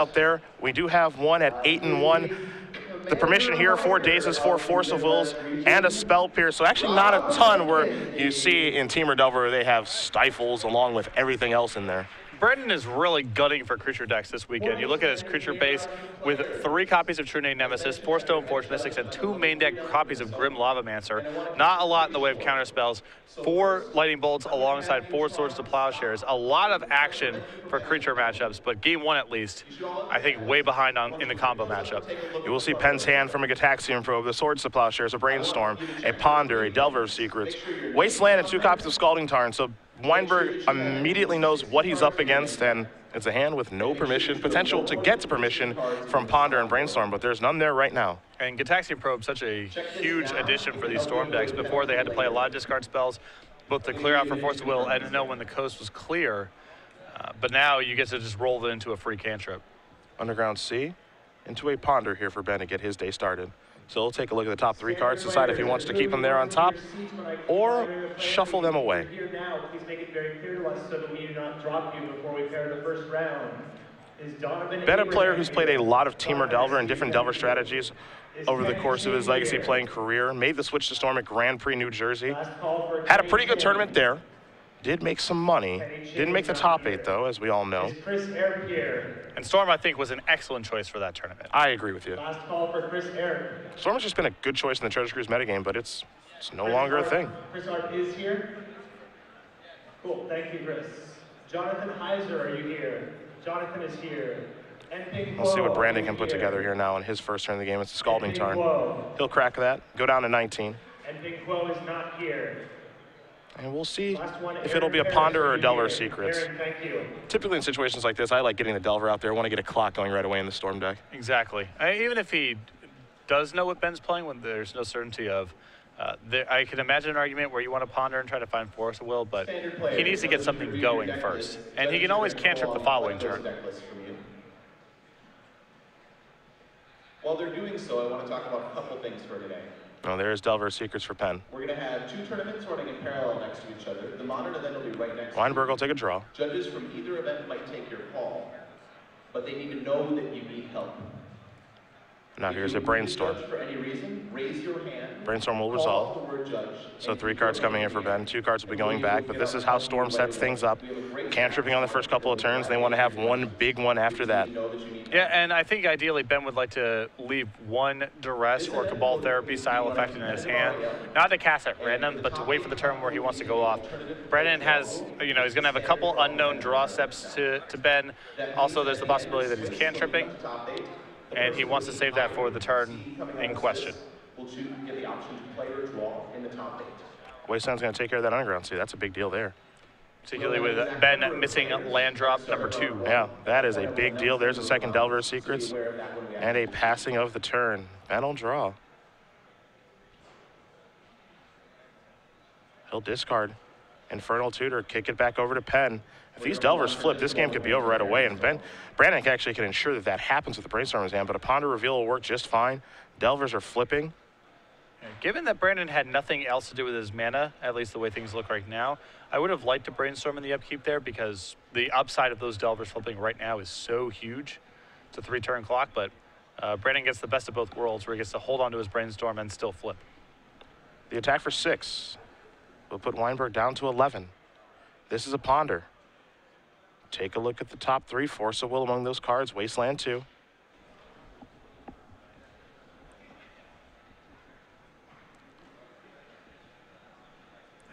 out there. We do have one at 8-1. The permission here, 4 dazes, 4 force of wills, and a spell pierce. So actually not a ton where you see in Teamer Delver they have stifles along with everything else in there. Brendan is really gutting for creature decks this weekend. You look at his creature base with 3 copies of True Name Nemesis, 4 Stoneforge Mystics, and 2 main deck copies of Grim Lavamancer. Not a lot in the way of counter spells. 4 Lightning Bolts alongside 4 Swords to Plowshares. A lot of action for creature matchups, but game 1 at least, I think way behind in the combo matchup. You will see Penn's hand from a Gataxian Probe, the Swords to Plowshares, a Brainstorm, a Ponder, a Delver of Secrets, Wasteland, and 2 copies of Scalding Tarn. So Weinberg immediately knows what he's up against, and it's a hand with no permission, potential to get to permission from Ponder and Brainstorm, but there's none there right now. And Gataxian Probe, such a huge addition for these Storm decks. Before, they had to play a lot of discard spells, both to clear out for Force of Will and to know when the coast was clear. But now you get to just roll it into a free cantrip. Underground Sea into a Ponder here for Ben to get his day started. So he'll take a look at the top 3 cards, decide if he wants to keep them there on top or shuffle them away. Here now, please make it very clear to us so that we do not drop you before we pair the first round. Ben, a player who's played a lot of Teamer Delver and different Delver strategies over the course of his Legacy playing career. Made the switch to Storm at Grand Prix, New Jersey. Had a pretty good tournament there. Did make some money. Didn't make the top 8, though, as we all know. And Storm, I think, was an excellent choice for that tournament. I agree with you. Last call for Chris Eric. Storm has just been a good choice in the Treasure Cruise metagame, but it's no longer a thing. Chris Art is here. Cool, thank you, Chris. Jonathan Heiser, are you here? Jonathan is here. We'll see what Brandon can put together here now in his first turn of the game. It's the Scalding Tarn. He'll crack that, go down to 19. And Big Quo is not here. And we'll see if it'll be a Ponder or a Delver of Secrets. Typically in situations like this, I like getting the Delver out there. I want to get a clock going right away in the Storm deck. Exactly. Even if he does know what Ben's playing, when there's no certainty of, I can imagine an argument where you want to Ponder and try to find Force of Will, but he needs to get something going first. And he can always cantrip the following turn. While they're doing so, I want to talk about a couple things for today. Oh, there's Delver of Secrets for Penn. We're going to have 2 tournaments running in parallel next to each other. The modern event will be right next Weinberg to will take a draw. Judges from either event might take your call, but they need to know that you need help. Now here's a Brainstorm. For any reason, raise your hand. Brainstorm will resolve. So 3 cards coming in for Ben. 2 cards will be going back, but this is how Storm sets things up. Cantripping on the first couple of turns. They want to have one big one after that. Yeah, and I think ideally Ben would like to leave 1 Duress or Cabal Therapy style effect in his hand. Not to cast at random, but to wait for the turn where he wants to go off. Brennan has, he's going to have a couple unknown draw steps to Ben. Also, there's the possibility that he's cantripping, and he wants to save that for the turn in question. Wasteland's going to take care of that Underground Sea. That's a big deal there. Particularly with Ben missing land drop number 2. Yeah, that is a big deal. There's a second Delver of Secrets and a passing of the turn. Ben will draw. He'll discard Infernal Tutor, kick it back over to Penn. If these Delvers flip, this game could be over right away, and Brandon actually can ensure that that happens with the Brainstorm in his hand, but a Ponder reveal will work just fine. Delvers are flipping. Given that Brandon had nothing else to do with his mana, at least the way things look right now, I would have liked to Brainstorm in the upkeep there because the upside of those Delvers flipping right now is so huge. It's a 3-turn clock, but Brandon gets the best of both worlds where he gets to hold on to his Brainstorm and still flip. The attack for 6 will put Weinberg down to 11. This is a Ponder. Take a look at the top 3. Force of Will among those cards. Wasteland 2.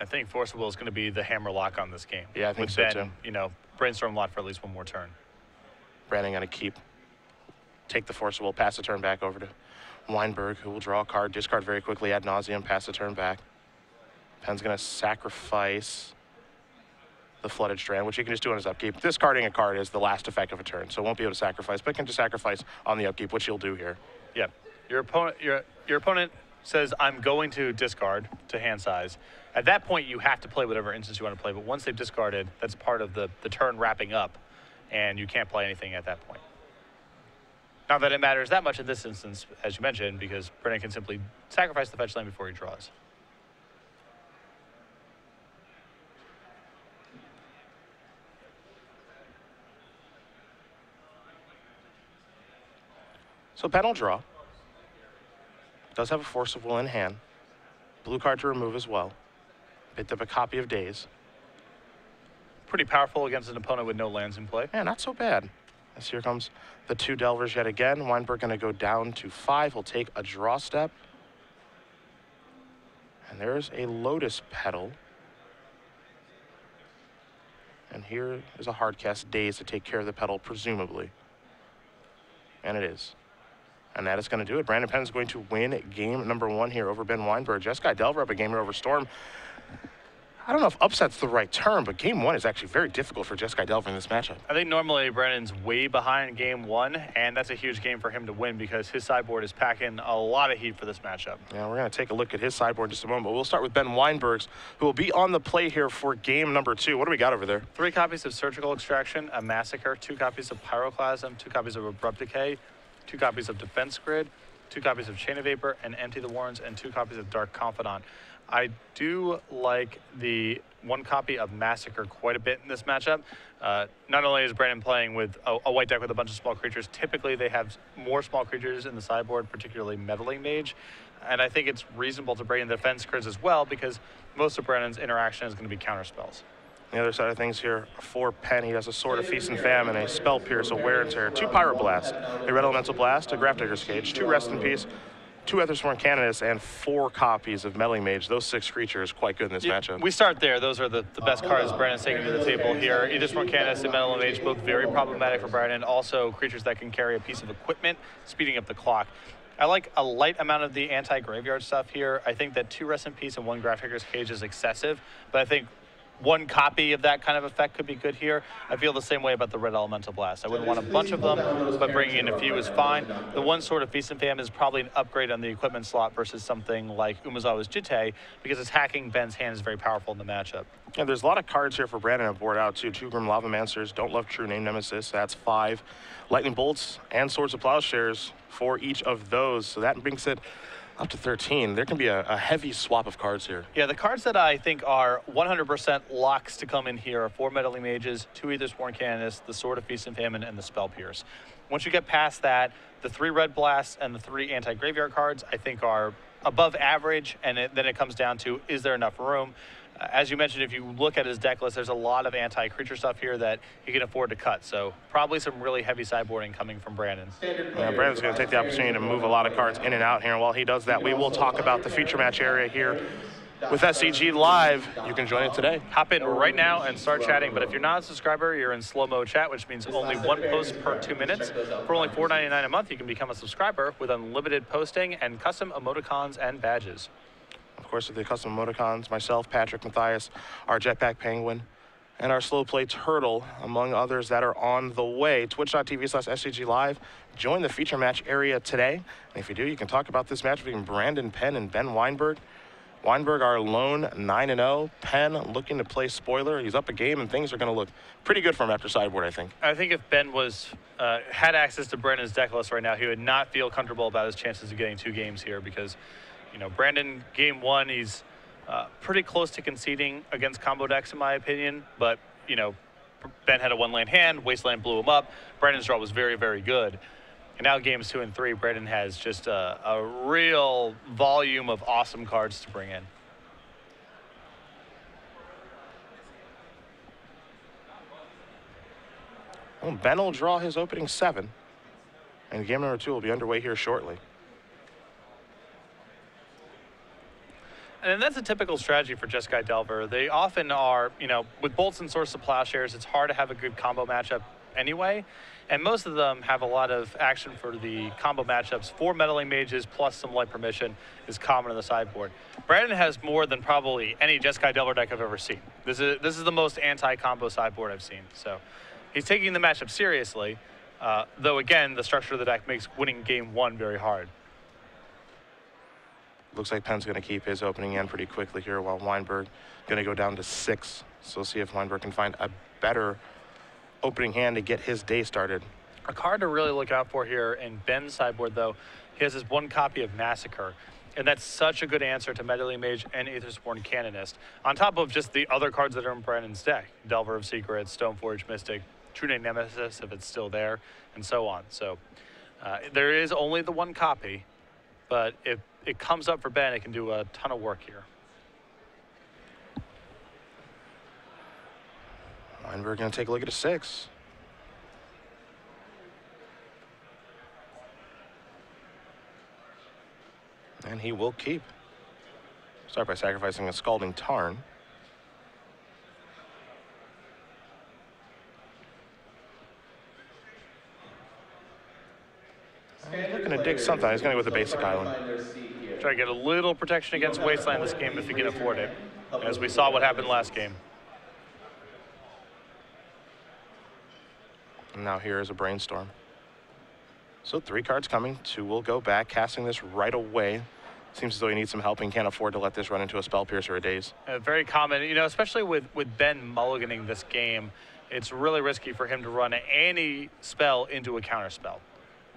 I think Force of Will is going to be the hammer lock on this game. Yeah, I think with so Ben, too. Brainstorm lock for at least 1 more turn. Brandon going to take the Force of Will, pass the turn back over to Weinberg, who will draw a card, discard very quickly ad nauseum, pass the turn back. Penn's going to sacrifice the Flooded Strand, which he can just do on his upkeep. Discarding a card is the last effect of a turn, so won't be able to sacrifice, but can just sacrifice on the upkeep, which he'll do here. Yeah, your opponent says, I'm going to discard to hand size. At that point, you have to play whatever instance you want to play, but once they've discarded, that's part of the turn wrapping up, and you can't play anything at that point. Not that it matters that much in this instance, as you mentioned, because Brennan can simply sacrifice the fetch land before he draws. So Penn will draw. Does have a Force of Will in hand. Blue card to remove as well. Picked up a copy of Daze. Pretty powerful against an opponent with no lands in play. Yeah, not so bad. As here comes the 2 Delvers yet again. Weinberg going to go down to 5. He'll take a draw step. And there's a Lotus Petal. And here is a hard cast Daze to take care of the Petal, presumably. And it is. And that is going to do it. Brandon Penn is going to win game number 1 here over Ben Weinberg. Jeskai Delver up a gamer over Storm. I don't know if upset's the right term, but game 1 is actually very difficult for Jeskai Delver in this matchup. I think normally Brandon's way behind game 1, and that's a huge game for him to win because his sideboard is packing a lot of heat for this matchup. Yeah, we're going to take a look at his sideboard in just a moment, but we'll start with Ben Weinberg's, who will be on the play here for game number 2. What do we got over there? 3 copies of Surgical Extraction, a Massacre, 2 copies of Pyroclasm, 2 copies of Abrupt Decay, 2 copies of Defense Grid, 2 copies of Chain of Vapor and Empty the Warrens, and 2 copies of Dark Confidant. I do like the 1 copy of Massacre quite a bit in this matchup. Not only is Brandon playing with a white deck with a bunch of small creatures, typically they have more small creatures in the sideboard, particularly Meddling Mage. And I think it's reasonable to bring in the Defense Grids as well because most of Brandon's interaction is going to be counter spells. The other side of things here for Penn, he has a Sword of Feast and Famine, a Spell Pierce, a Wear and Tear, 2 Pyroblast, a Red Elemental Blast, a Grafdigger's Cage, 2 Rest in Peace, 2 Ethersworn Canonist, and 4 copies of Meddling Mage. Those 6 creatures quite good in this matchup. We start there. Those are the best cards Brandon's taking to the table here. Ethersworn Canonist and Meddling Mage, both very problematic for Brandon. Also creatures that can carry a piece of equipment, speeding up the clock. I like a light amount of the anti-graveyard stuff here. I think that 2 Rest in Peace and 1 Grafdigger's Cage is excessive, but I think 1 copy of that kind of effect could be good here. I feel the same way about the Red Elemental Blast. I wouldn't want a bunch of them, but bringing in a few is fine. The 1 Sword of Feast and Famine is probably an upgrade on the equipment slot versus something like Umezawa's Jitte, because it's hacking Ben's hand is very powerful in the matchup. Yeah, there's a lot of cards here for Brandon on board out too. 2 Grim Lavamancers, Don't Love True, Name Nemesis, that's 5. Lightning Bolts and Swords of Plowshares for each of those. So that brings it up to 13. There can be a heavy swap of cards here. Yeah, the cards that I think are 100% locks to come in here are 4 Meddling Mages, 2 Ethersworn Canonists, the Sword of Feast and Famine, and the Spell Pierce. Once you get past that, the 3 Red Blasts and the 3 anti-graveyard cards I think are above average, and then it comes down to, is there enough room? As you mentioned, if you look at his deck list, there's a lot of anti-creature stuff here that he can afford to cut. So probably some really heavy sideboarding coming from Brandon. Yeah, Brandon's going to take the opportunity to move a lot of cards in and out here. And while he does that, we will talk about the feature match area here with SCG Live. You can join it today. Hop in right now and start chatting. But if you're not a subscriber, you're in slow-mo chat, which means only 1 post per 2 minutes. For only $4.99 a month, you can become a subscriber with unlimited posting and custom emoticons and badges. Of course, with the custom emoticons, myself, Patrick, Matthias, our Jetpack Penguin, and our Slow Play Turtle, among others that are on the way. Twitch.tv/SCG Live. Join the feature match area today. And if you do, you can talk about this match between Brandon Penn and Ben Weinberg. Weinberg, our lone 9-0. Penn looking to play spoiler. He's up a game, and things are going to look pretty good for him after sideboard, I think. I think if Ben had access to Brandon's deck list right now, he would not feel comfortable about his chances of getting 2 games here because, you know, Brandon, game 1, he's pretty close to conceding against combo decks, in my opinion. But, you know, Ben had a 1-lane hand, Wasteland blew him up. Brandon's draw was very, very good. And now games 2 and 3, Brandon has just a real volume of awesome cards to bring in. Well, Ben will draw his opening 7. And game number 2 will be underway here shortly. And that's a typical strategy for Jeskai Delver. They often are, you know, with Bolts and Swords of Plowshares, it's hard to have a good combo matchup anyway. And most of them have a lot of action for the combo matchups. 4 Meddling Mages plus some Light Permission is common in the sideboard. Brandon has more than probably any Jeskai Delver deck I've ever seen. This is the most anti-combo sideboard I've seen. So he's taking the matchup seriously, though again, the structure of the deck makes winning game 1 very hard. Looks like Penn's going to keep his opening hand pretty quickly here, while Weinberg going to go down to 6. So we'll see if Weinberg can find a better opening hand to get his day started. A card to really look out for here in Ben's sideboard, though, he has his 1 copy of Massacre. And that's such a good answer to Meddling Mage and Ethersworn Canonist, on top of just the other cards that are in Brandon's deck. Delver of Secrets, Stoneforge Mystic, True Name Nemesis, if it's still there, and so on. So There is only the one copy, but if it comes up for Ben, it can do a ton of work here. Weinberg going to take a look at a 6. And he will keep. Start by sacrificing a Scalding Tarn. He's looking to dig something. He's going to go with the basic island. Try to get a little protection against Wasteland this game if he can afford it, as we saw what happened last game. And now here is a Brainstorm. So 3 cards coming. 2 will go back, casting this right away. Seems as though he needs some help and can't afford to let this run into a Spell Piercer a daze. Very common, you know, especially with Ben mulliganing this game, it's really risky for him to run any spell into a counter spell.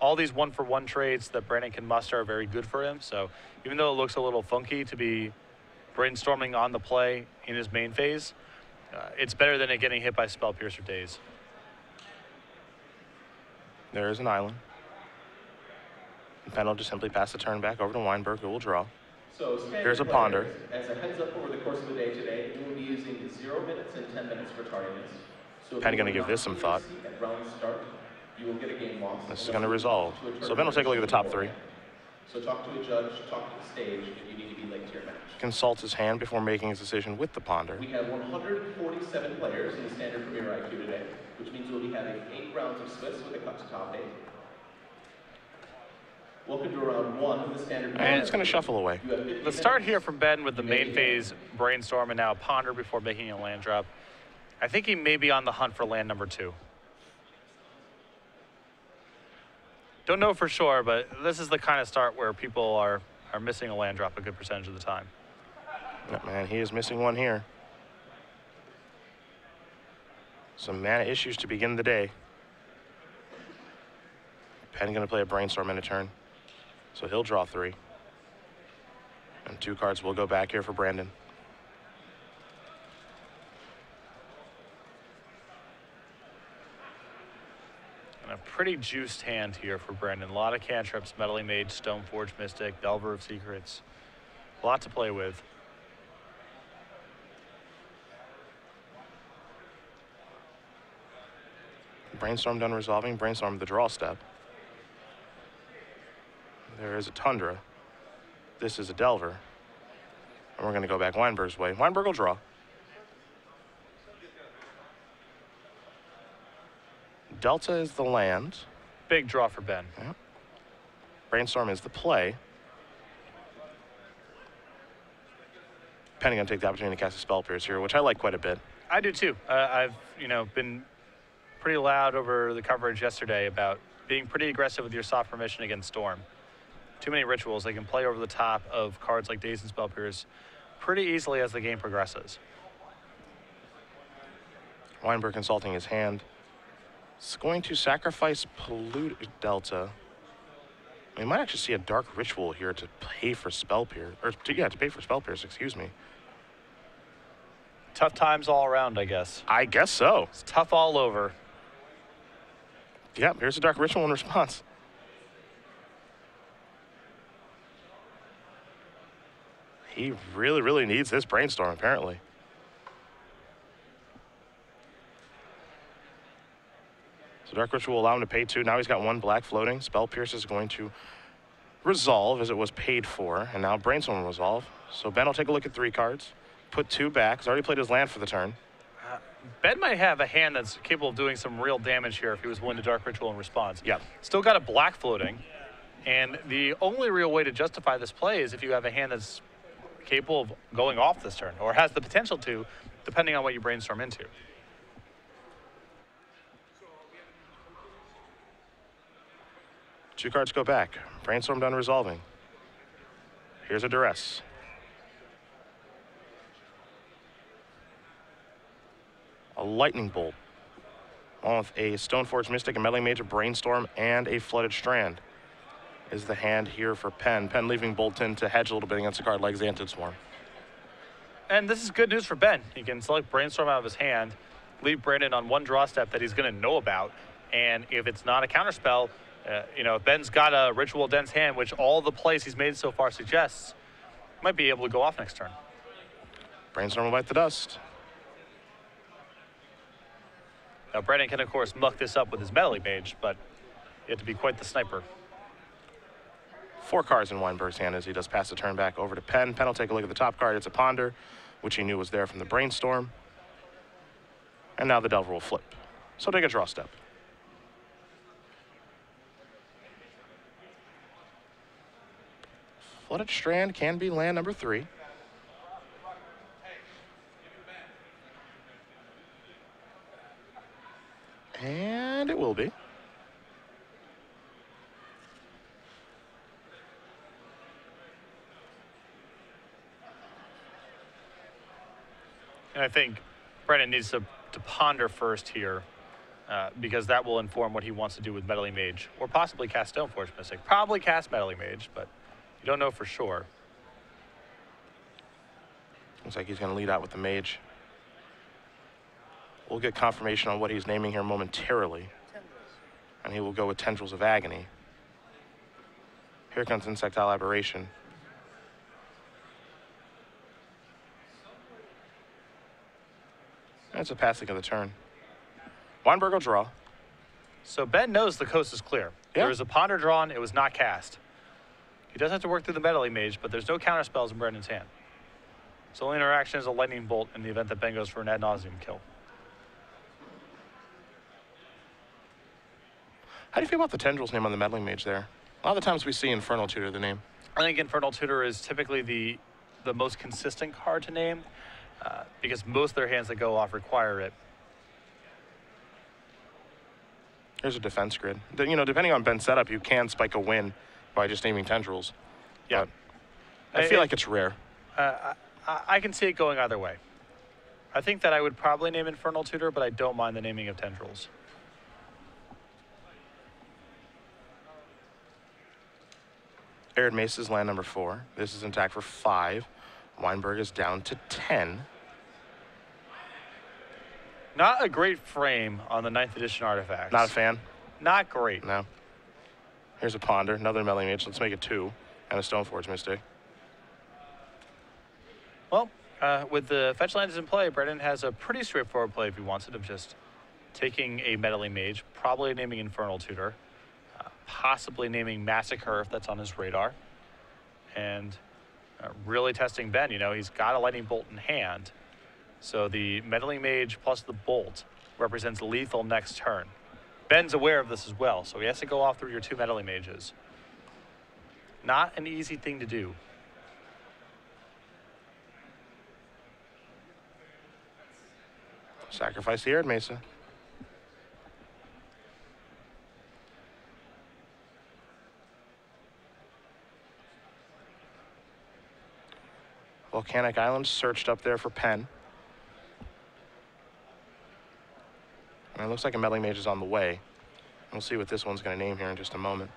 All these 1-for-1 trades that Brandon can muster are very good for him. So even though it looks a little funky to be brainstorming on the play in his main phase, it's better than it getting hit by Spell Piercer daze. There is an island. And Penn will just simply pass the turn back over to Weinberg, who will draw. So here's a Ponder. As a heads up over the course of the day today, we will be using 0 minutes and 10 minutes for tardiness. So Penn going to give this some thought. At round start, you will get a game loss. This is going to resolve. So Ben will take a look at the top 3. So talk to a judge, talk to the stage if you need to be late to your match. Consults his hand before making his decision with the Ponder. We have 147 players in the standard Premier IQ today, which means we'll be having 8 rounds of Swiss with a cut to top 8. Welcome to round 1 of the standard. And it's going to shuffle away. The start here from Ben with the main phase Brainstorm and now Ponder before making a land drop. I think he may be on the hunt for land number 2. Don't know for sure, but this is the kind of start where people are missing a land drop a good percentage of the time. Oh, man, he is missing one here. Some mana issues to begin the day. Penn going to play a Brainstorm in a turn. So he'll draw 3. And 2 cards will go back here for Brandon. And a pretty juiced hand here for Brandon. A lot of cantrips, Meddling Mage, Stoneforge Mystic, Delver of Secrets. A lot to play with. Brainstorm done resolving. Brainstorm the draw step. There is a Tundra. This is a Delver. And we're going to go back Weinberg's way. Weinberg will draw. Delta is the land. Big draw for Ben. Yep. Brainstorm is the play. Penn going to take the opportunity to cast a Spell Pierce here, which I like quite a bit. I do too. I've been pretty loud over the coverage yesterday about being pretty aggressive with your soft permission against Storm. Too many rituals. They can play over the top of cards like Daze and Spell Pierce pretty easily as the game progresses. Weinberg consulting his hand. It's going to sacrifice Pollute Delta. We might actually see a Dark Ritual here to pay for Spell Pierce, to pay for Spell Pierce, excuse me. Tough times all around, I guess. I guess so. It's tough all over. Yep, here's a Dark Ritual in response. He really, really needs this Brainstorm, apparently. So Dark Ritual will allow him to pay 2. Now he's got 1 black floating. Spell Pierce is going to resolve as it was paid for, and now Brainstorm will resolve. So Ben will take a look at 3 cards, put 2 back. He's already played his land for the turn. Ben might have a hand that's capable of doing some real damage here if he was willing to Dark Ritual in response. Yep. Still got a black floating, and the only real way to justify this play is if you have a hand that's capable of going off this turn, or has the potential to, depending on what you Brainstorm into. Two cards go back. Brainstorm done resolving. Here's a Duress. A Lightning Bolt. Along with a Stoneforge Mystic, a Meddling Mage, a Brainstorm, and a Flooded Strand is the hand here for Penn. Penn leaving Bolton to hedge a little bit against a card like Xantid Swarm. And this is good news for Ben. He can select Brainstorm out of his hand, leave Brandon on 1 draw step that he's going to know about, and if it's not a counterspell, You know, if Ben's got a ritual dense hand, which all the plays he's made so far suggests, might be able to go off next turn. Brainstorm will bite the dust. Now, Brennan can, of course, muck this up with his Meddling Mage, but you have to be quite the sniper. 4 cards in Weinberg's hand as he does pass the turn back over to Penn. Penn will take a look at the top card. It's a Ponder, which he knew was there from the Brainstorm. And now the Delver will flip. So take a draw step. Flooded Strand can be land number 3. And it will be. And I think Brennan needs to ponder first here because that will inform what he wants to do with Meddling Mage or possibly cast Stoneforge Mystic. Probably cast Meddling Mage, but you don't know for sure. Looks like he's going to lead out with the Mage. We'll get confirmation on what he's naming here momentarily. And he will go with Tendrils of Agony. Here comes Insectile Aberration. That's a passing of the turn. Weinberg will draw. So Ben knows the coast is clear. Yeah. There was a Ponder drawn, it was not cast. He does have to work through the Meddling Mage, but there's no counter spells in Brennan's hand. So only interaction is a Lightning Bolt in the event that Ben goes for an ad nauseum kill. How do you feel about the Tendrils name on the Meddling Mage there? A lot of the times we see Infernal Tutor the name. I think Infernal Tutor is typically the most consistent card to name because most of their hands that go off require it. Here's a defense grid. You know, depending on Ben's setup, you can spike a win by just naming Tendrils. Yeah. But I feel like it's rare. I can see it going either way. I think that I would probably name Infernal Tutor, but I don't mind the naming of Tendrils. Arid Mace is land number 4. This is intact for 5. Weinberg is down to 10. Not a great frame on the 9th edition artifacts. Not a fan? Not great. No. Here's a Ponder, another Meddling Mage. Let's make it 2. And a Stoneforge Mystic. Well, with the fetch lands in play, Brennan has a pretty straightforward play if he wants it of just taking a Meddling Mage, probably naming Infernal Tutor, possibly naming Massacre if that's on his radar, and really testing Ben. You know, he's got a Lightning Bolt in hand, so the Meddling Mage plus the Bolt represents lethal next turn. Ben's aware of this as well, so he has to go off through your 2 Meddling Mages. Not an easy thing to do. Sacrifice the Arid Mesa. Volcanic Island searched up there for Penn. And it looks like a Meddling Mage is on the way. We'll see what this one's going to name here in just a moment.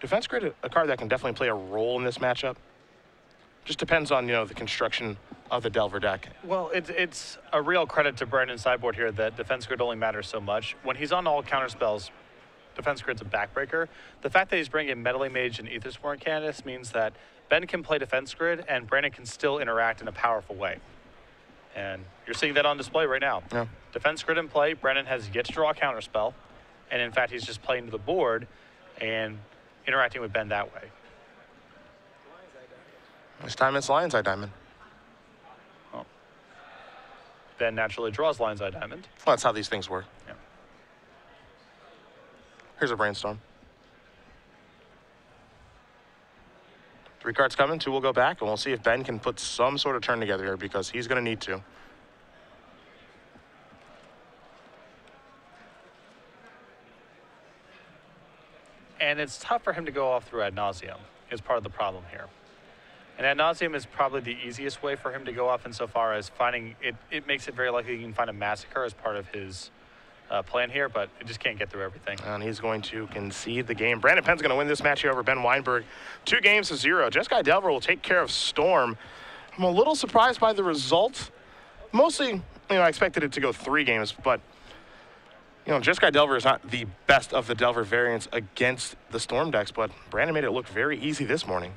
Defense Grid, a card that can definitely play a role in this matchup. Just depends on, you know, the construction of the Delver deck. Well, it's a real credit to Brennan's sideboard here that Defense Grid only matters so much. When he's on all counter spells, Defense Grid's a backbreaker. The fact that he's bringing Meddling Mage and Aethersworn Candace means that Ben can play Defense Grid and Brennan can still interact in a powerful way. And you're seeing that on display right now. Yeah. Defense Grid in play, Brennan has yet to draw a counter spell. And in fact, he's just playing to the board and interacting with Ben that way. This time it's Lion's Eye Diamond. Well, Ben naturally draws Lion's Eye Diamond. Well, that's how these things work. Yeah. Here's a Brainstorm. 3 cards coming, 2 will go back, and we'll see if Ben can put some sort of turn together here because he's going to need to. And it's tough for him to go off through Ad Nauseam is part of the problem here. And Ad Nauseam is probably the easiest way for him to go off insofar as finding it. It makes it very likely he can find a Massacre as part of his plan here, but it just can't get through everything. And he's going to concede the game. Brandon Penn's going to win this match here over Ben Weinberg. 2 games to 0. Jeskai Delver will take care of Storm. I'm a little surprised by the result. Mostly you know, I expected it to go 3 games, but, you know, Jeskai Delver is not the best of the Delver variants against the Storm decks, but Brandon made it look very easy this morning.